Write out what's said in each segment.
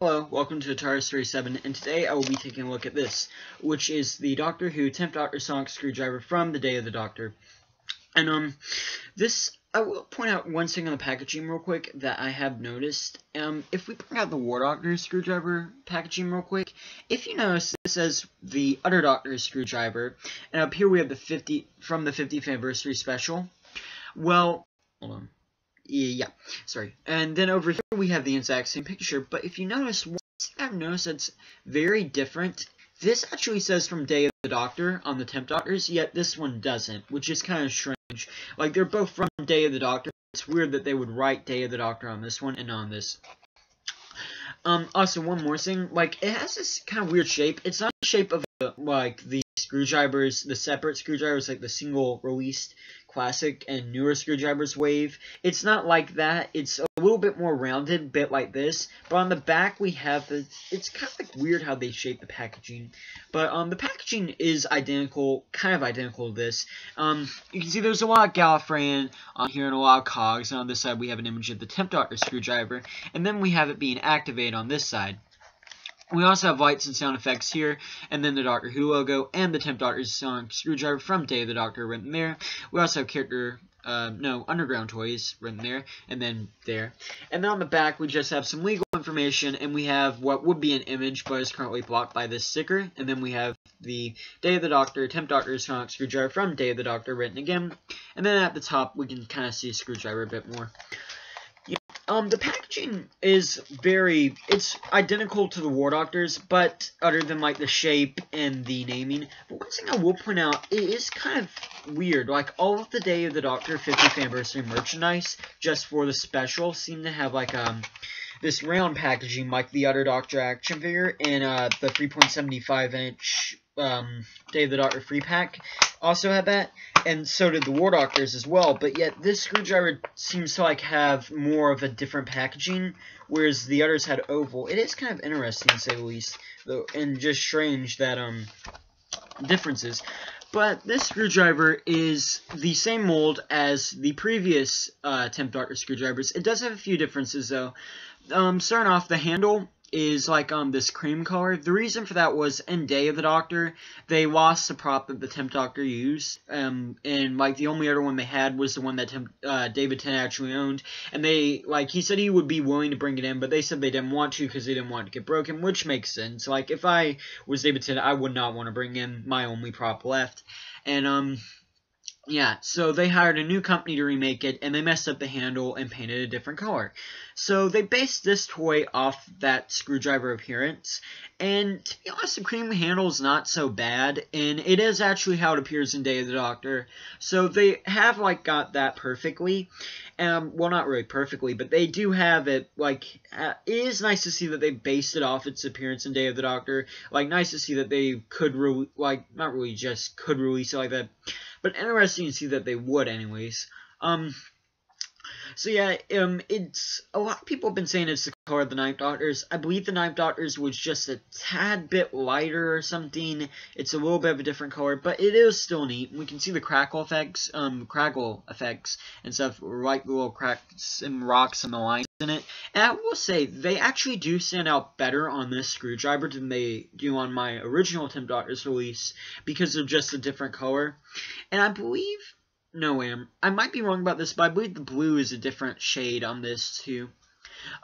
Hello, welcome to TARS 37, and today I will be taking a look at this, which is the Doctor Who 10th Doctor Sonic Screwdriver from the Day of the Doctor. And, I will point out one thing on the packaging real quick that I have noticed. If we bring out the War Doctor screwdriver packaging real quick, if you notice, it says the Other Doctor screwdriver, and up here we have the 50th anniversary special. Well, hold on. Yeah, sorry. And then over here we have the exact same picture, but if you notice, one thing I've noticed that's very different, this actually says from Day of the Doctor on the 10th Doctors, yet this one doesn't, which is kind of strange. Like, they're both from Day of the Doctor. It's weird that they would write Day of the Doctor on this one and on this. Also, one more thing, like, it has this kind of weird shape. It's not the shape of, like, the screwdrivers, the separate screwdrivers, like the single-released classic and newer screwdrivers wave. It's not like that. It's a little bit more rounded, bit like this. But on the back, we have the, it's kind of like weird how they shape the packaging. But the packaging is identical, kind of identical to this. You can see there's a lot of Gallifreyan on here and a lot of cogs. And on this side, we have an image of the 10th Doctor screwdriver. And then we have it being activated on this side. We also have lights and sound effects here, and then the Doctor Who logo, and the 10th Doctor's Sonic Screwdriver from Day of the Doctor written there. We also have underground toys written there, and then there. And then on the back, we just have some legal information, and we have what would be an image, but is currently blocked by this sticker. And then we have the Day of the Doctor, 10th Doctor's Sonic Screwdriver from Day of the Doctor written again. And then at the top, we can kind of see a screwdriver a bit more. The packaging is it's identical to the War Doctor's, but other than, like, the shape and the naming. But one thing I will point out, it is kind of weird. Like, all of the Day of the Doctor 50th anniversary merchandise, just for the special, seem to have, like, this round packaging, like the Other Doctor action figure, and, the 3.75-inch, Day of the Doctor free pack also had that, and so did the War Doctors as well, but yet this screwdriver seems to, like, have more of a different packaging, whereas the others had oval. It is kind of interesting, to say the least, though, and just strange that, differences. But this screwdriver is the same mold as the previous 10th Doctor screwdrivers. It does have a few differences, though. Starting off, the handle is like this cream color. The reason for that was in Day of the Doctor, they lost the prop that the 10th Doctor used, and like the only other one they had was the one that David Tennant actually owned, and they, like, he said he would be willing to bring it in, but they said they didn't want to because they didn't want it to get broken, which makes sense. Like, if I was David Tennant, I would not want to bring in my only prop left. And yeah, so they hired a new company to remake it, and they messed up the handle and painted a different color. So they based this toy off that screwdriver appearance, and to be honest, the cream handle is not so bad, and it is actually how it appears in Day of the Doctor. So they have, like, got that perfectly. Well, not really perfectly, but they do have it, like, it is nice to see that they based it off its appearance in Day of the Doctor. Like, nice to see that they could, not really just could release it like that, but interesting to see that they would anyways. So yeah, it's, a lot of people have been saying it's the color of the 9th Doctor's. I believe the 9th Doctor's was just a tad bit lighter or something. It's a little bit of a different color, but it is still neat. We can see the craggle effects and stuff, like the little cracks and rocks and the lines in it. And I will say, they actually do stand out better on this screwdriver than they do on my original 10th Doctor's release, because of just a different color. And I believe, no, I might be wrong about this, but I believe the blue is a different shade on this too.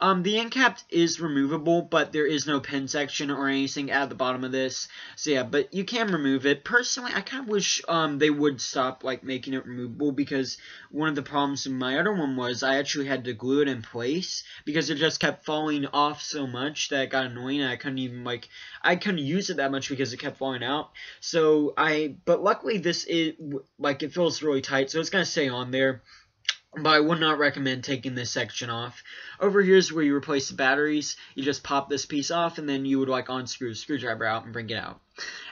The end cap is removable, but there is no pin section or anything at the bottom of this. So yeah, but you can remove it. Personally, I kind of wish they would stop, like, making it removable, because one of the problems in my other one was I actually had to glue it in place because it just kept falling off so much that it got annoying, and I couldn't even, I couldn't use it that much because it kept falling out. So but luckily this is, like, it feels really tight, so it's gonna stay on there. But I would not recommend taking this section off. Over here is where you replace the batteries. You just pop this piece off, and then you would, like, unscrew the screwdriver out and bring it out.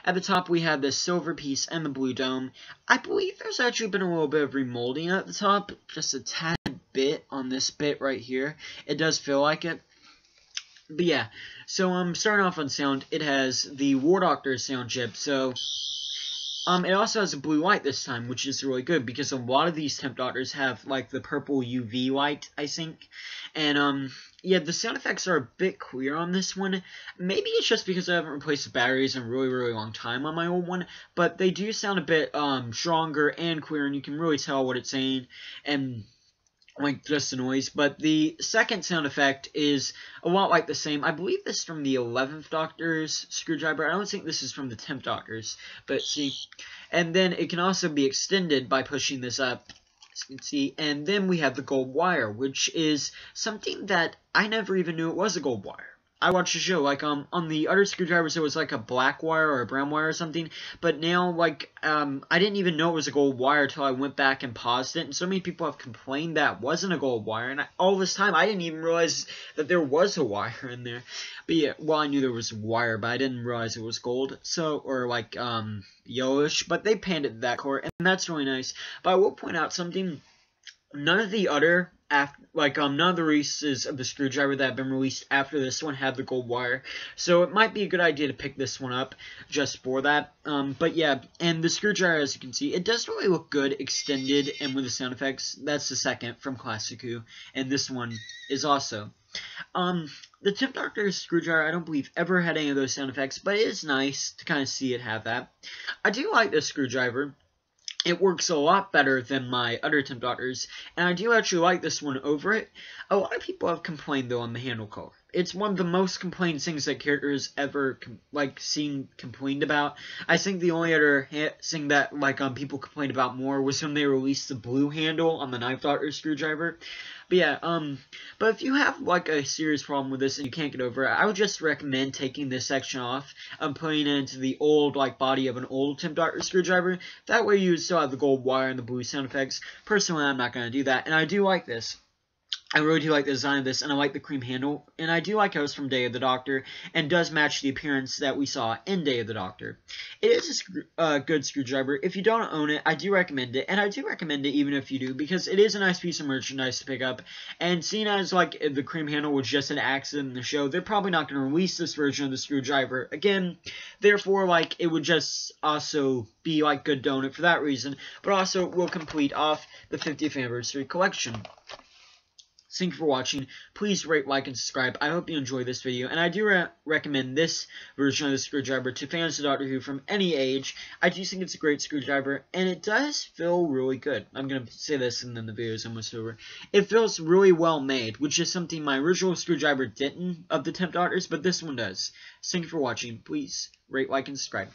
At the top, we have this silver piece and the blue dome. I believe there's actually been a little bit of remolding at the top, just a tad bit on this bit right here. It does feel like it. But yeah, so starting off on sound, it has the War Doctor sound chip. So It also has a blue light this time, which is really good because a lot of these temp doctors have like the purple UV light, I think. And yeah, the sound effects are a bit clear on this one. Maybe it's just because I haven't replaced the batteries in a really, really long time on my old one, but they do sound a bit stronger and clear, and you can really tell what it's saying. And like just the noise, but the second sound effect is a lot like the same. I believe this is from the 11th Doctor's screwdriver. I don't think this is from the 10th Doctor's, but see. And then it can also be extended by pushing this up, as you can see. And then we have the gold wire, which is something that I never even knew it was a gold wire. I watched the show, like, on the other screwdrivers, it was, like, a black wire or a brown wire or something, but now, like, I didn't even know it was a gold wire until I went back and paused it, and so many people have complained that wasn't a gold wire, and all this time, I didn't even realize that there was a wire in there. But yeah, well, I knew there was a wire, but I didn't realize it was gold, so, or, like, yellowish, but they panned it that color, and that's really nice. But I will point out something. None of the other, none of the releases of the screwdriver that have been released after this one have the gold wire, so it might be a good idea to pick this one up just for that. But yeah, and the screwdriver, as you can see, it does really look good extended and with the sound effects. That's the second from Classic Who, and this one is also. The Temp Doctor's screwdriver, I don't believe ever had any of those sound effects, but it is nice to kind of see it have that. I do like this screwdriver. It works a lot better than my other Temp Doctors, and I do actually like this one over it. A lot of people have complained, though, on the handle color. It's one of the most complained things that characters ever, seen complained about. I think the only other thing that, people complained about more was when they released the blue handle on the 9th Doctor screwdriver. But yeah, but if you have, a serious problem with this and you can't get over it, I would just recommend taking this section off and putting it into the old, body of an old Temp Doctor screwdriver. That way you would still have the gold wire and the blue sound effects. Personally, I'm not going to do that, and I do like this. I really do like the design of this, and I like the cream handle, and I do like how it's from Day of the Doctor, and does match the appearance that we saw in Day of the Doctor. It is a good screwdriver. If you don't own it, I do recommend it, and I do recommend it even if you do, because it is a nice piece of merchandise to pick up, and seeing as, the cream handle was just an accident in the show, they're probably not going to release this version of the screwdriver again. Therefore, it would just also be, good donut for that reason, but also will complete off the 50th anniversary collection. Thank you for watching. Please rate, like, and subscribe. I hope you enjoyed this video, and I do recommend this version of the screwdriver to fans of Doctor Who from any age. I do think it's a great screwdriver, and it does feel really good. I'm going to say this, and then the video is almost over. It feels really well made, which is something my original screwdriver didn't of the Temp Doctors, but this one does. Thank you for watching. Please rate, like, and subscribe.